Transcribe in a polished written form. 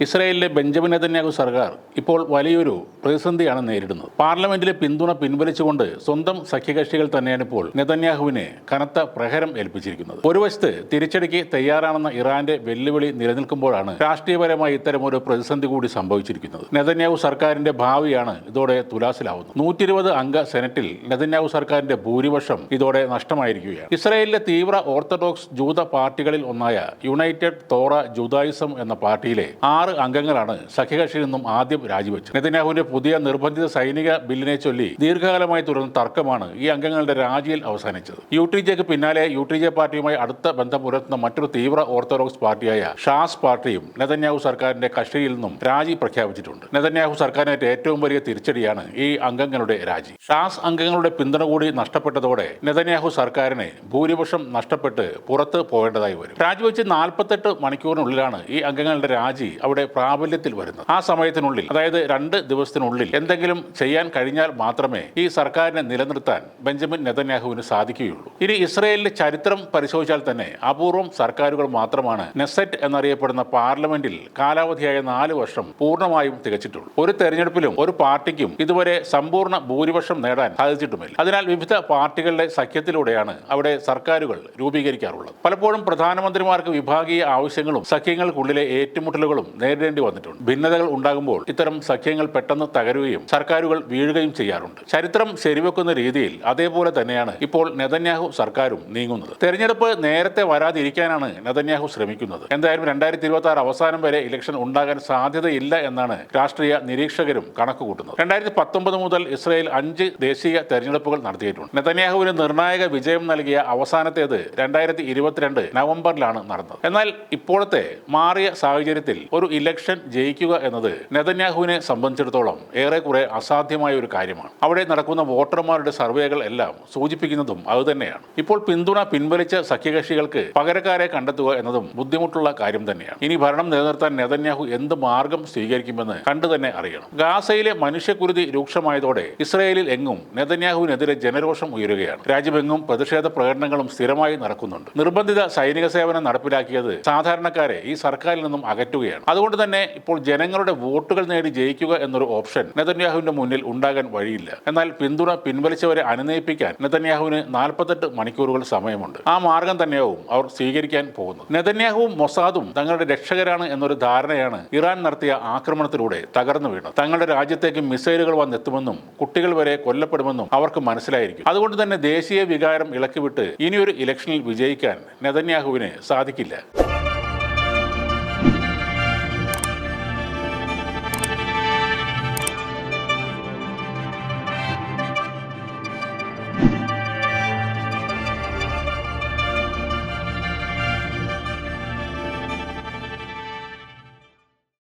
ഇസ്രായേലിലെ Benjamin Netanyahu സർക്കാർ ഇപ്പോൾ വലിയൊരു പ്രതിസന്ധിയാണ് നേരിടുന്നത്. പാർലമെന്റിലെ പിന്തുണ പിൻവലിച്ചുകൊണ്ട് സ്വന്തം സഖ്യകക്ഷികൾ തന്നെയാണ് ഇപ്പോൾ നെതന്യാഹുവിനെ കനത്ത പ്രഹരം ഏൽപ്പിച്ചിരിക്കുന്നത്. ഒരു വശത്ത് തിരിച്ചടിക്ക് തയ്യാറാണെന്ന ഇറാന്റെ വെല്ലുവിളി നിലനിൽക്കുമ്പോഴാണ് രാഷ്ട്രീയപരമായി ഇത്തരമൊരു പ്രതിസന്ധി കൂടി സംഭവിച്ചിരിക്കുന്നത്. നെതന്യാഹു സർക്കാരിന്റെ ഭാവിയാണ് ഇതോടെ തുലാസിലാവുന്നത്. 120 അംഗ സെനറ്റിൽ നെതന്യാഹു സർക്കാരിന്റെ ഭൂരിപക്ഷം ഇതോടെ നഷ്ടമായിരിക്കുകയാണ്. ഇസ്രായേലിലെ തീവ്ര ഓർത്തഡോക്സ് ജൂത പാർട്ടികളിൽ ഒന്നായ യുണൈറ്റഡ് തോറ ജൂതായിസം എന്ന പാർട്ടിയിലെ 6 അംഗങ്ങളാണ് സഖ്യകക്ഷിയിൽ നിന്നും ആദ്യം രാജിവെച്ചത്. നെതന്യാഹുവിന്റെ പുതിയ നിർബന്ധിത സൈനിക ബില്ലിനെ ചൊല്ലി ദീർഘകാലമായി തുടർന്ന തർക്കമാണ് ഈ അംഗങ്ങളുടെ രാജിയിൽ അവസാനിച്ചത്. യുടിജെക്ക് പിന്നാലെ യുടിജെ പാർട്ടിയുമായി അടുത്ത ബന്ധം പുലർത്തുന്ന മറ്റൊരു തീവ്ര ഓർത്തഡോക്സ് പാർട്ടിയായ ഷാസ് പാർട്ടിയും നെതന്യാഹു സർക്കാരിന്റെ കക്ഷിയിൽ നിന്നും രാജി പ്രഖ്യാപിച്ചിട്ടുണ്ട്. നെതന്യാഹു സർക്കാരിനേറ്റ ഏറ്റവും വലിയ തിരിച്ചടിയാണ് ഈ അംഗങ്ങളുടെ രാജി. ഷാസ് അംഗങ്ങളുടെ പിന്തുണ കൂടി നഷ്ടപ്പെട്ടതോടെ നെതന്യാഹു സർക്കാരിന് ഭൂരിപക്ഷം നഷ്ടപ്പെട്ട് പുറത്ത് പോകേണ്ടതായി വരും. രാജിവെച്ച് 48 മണിക്കൂറിനുള്ളിലാണ് ഈ അംഗങ്ങളുടെ രാജി അവിടെ പ്രാബല്യത്തിൽ വരുന്നത്. ആ സമയത്തിനുള്ളിൽ, അതായത് 2 ദിവസത്തിനുള്ളിൽ എന്തെങ്കിലും ചെയ്യാൻ കഴിഞ്ഞാൽ മാത്രമേ ഈ സർക്കാരിനെ നിലനിർത്താൻ ബെഞ്ചമിൻ നെതന്യാഹുവിന് സാധിക്കുകയുള്ളൂ. ഇനി ഇസ്രായേലിന്റെ ചരിത്രം പരിശോധിച്ചാൽ തന്നെ അപൂർവം സർക്കാരുകൾ മാത്രമാണ് നെസറ്റ് എന്നറിയപ്പെടുന്ന പാർലമെന്റിൽ കാലാവധിയായ 4 വർഷം പൂർണ്ണമായും തികച്ചിട്ടുള്ളൂ. ഒരു തെരഞ്ഞെടുപ്പിലും ഒരു പാർട്ടിക്കും ഇതുവരെ സമ്പൂർണ്ണ ഭൂരിപക്ഷം നേടാൻ സാധിച്ചിട്ടുമില്ല. അതിനാൽ വിവിധ പാർട്ടികളുടെ സഖ്യത്തിലൂടെയാണ് അവിടെ സർക്കാരുകൾ രൂപീകരിക്കാറുള്ളത്. പലപ്പോഴും പ്രധാനമന്ത്രിമാർക്ക് വിഭാഗീയ ആവശ്യങ്ങളും സഖ്യങ്ങൾക്കുള്ളിലെ ഏറ്റുമുട്ടലുകളും നേരിടേണ്ടി വന്നിട്ടുണ്ട്. ഭിന്നതകൾ ഉണ്ടാകുമ്പോൾ ഇത്തരം സഖ്യങ്ങൾ പെട്ടെന്ന് തകരുകയും സർക്കാരുകൾ വീഴുകയും ചെയ്യാറുണ്ട്. ചരിത്രം ശരിവെക്കുന്ന രീതിയിൽ അതേപോലെ തന്നെയാണ് ഇപ്പോൾ നെതന്യാഹു സർക്കാരും നീങ്ങുന്നത്. തെരഞ്ഞെടുപ്പ് നേരത്തെ വരാതിരിക്കാനാണ് നെതന്യാഹു ശ്രമിക്കുന്നത്. എന്തായാലും 2026 അവസാനം വരെ ഇലക്ഷൻ ഉണ്ടാകാൻ സാധ്യതയില്ല എന്നാണ് രാഷ്ട്രീയ നിരീക്ഷകരും കണക്കുകൂട്ടുന്നത്. 2019 മുതൽ ഇസ്രായേൽ 5 ദേശീയ തെരഞ്ഞെടുപ്പുകൾ നടത്തിയിട്ടുണ്ട്. നെതന്യാഹുവിന് നിർണായക വിജയം നൽകിയ അവസാനത്തേത് 2022 നവംബറിലാണ് നടന്നത്. എന്നാൽ ഇപ്പോഴത്തെ മാറിയ സാഹചര്യത്തിൽ ഒരു ഇലക്ഷൻ ജയിക്കുക എന്നത് നെതന്യാഹുവിനെ സംബന്ധിച്ചിടത്തോളം ഏറെക്കുറെ അസാധ്യമായ ഒരു കാര്യമാണ്. അവിടെ നടക്കുന്ന വോട്ടർമാരുടെ സർവേകൾ എല്ലാം സൂചിപ്പിക്കുന്നതും അതുതന്നെയാണ്. ഇപ്പോൾ പിന്തുണ പിൻവലിച്ച സഖ്യകക്ഷികൾക്ക് പകരക്കാരെ കണ്ടെത്തുക എന്നതും ബുദ്ധിമുട്ടുള്ള കാര്യം തന്നെയാണ്. ഇനി ഭരണം നിലനിർത്താൻ നെതന്യാഹു എന്ത് മാർഗം സ്വീകരിക്കുമെന്ന് കണ്ടു തന്നെ അറിയണം. ഗാസയിലെ മനുഷ്യക്കുരുതി രൂക്ഷമായതോടെ ഇസ്രായേലിൽ എങ്ങും നെതന്യാഹുവിനെതിരെ ജനരോഷം ഉയരുകയാണ്. രാജ്യമെങ്ങും പ്രതിഷേധ പ്രകടനങ്ങളും സ്ഥിരമായി നടക്കുന്നുണ്ട്. നിർബന്ധിത സൈനിക സേവനം നടപ്പിലാക്കിയത് സാധാരണക്കാരെ ഈ സർക്കാരിൽ നിന്നും അകറ്റുകയാണ്. അതുകൊണ്ട് തന്നെ ഇപ്പോൾ ജനങ്ങളുടെ വോട്ടുകൾ നേടി ജയിക്കുക എന്നൊരു ഓപ്ഷൻ നെതന്യാഹുവിന്റെ മുന്നിൽ ഉണ്ടാകാൻ വഴിയില്ല. എന്നാൽ പിന്തുണ പിൻവലിച്ചവരെ അനുനയിപ്പിക്കാൻ നെതന്യാഹുവിന് 48 മണിക്കൂറുകൾ സമയമുണ്ട്. ആ മാർഗം തന്നെയാവും അവർ സ്വീകരിക്കാൻ പോകുന്നത്. നെതന്യാഹുവും മൊസാദും തങ്ങളുടെ രക്ഷകരാണ് എന്നൊരു ധാരണയാണ് ഇറാൻ നടത്തിയ ആക്രമണത്തിലൂടെ തകർന്നു വീണത്. തങ്ങളുടെ രാജ്യത്തേക്ക് മിസൈലുകൾ വന്നെത്തുമെന്നും കുട്ടികൾ വരെ കൊല്ലപ്പെടുമെന്നും അവർക്ക് മനസ്സിലായിരിക്കും. അതുകൊണ്ട് തന്നെ ദേശീയ വികാരം ഇളക്കിവിട്ട് ഇനിയൊരു ഇലക്ഷനിൽ വിജയിക്കാൻ നെതന്യാഹുവിന് സാധിക്കില്ല.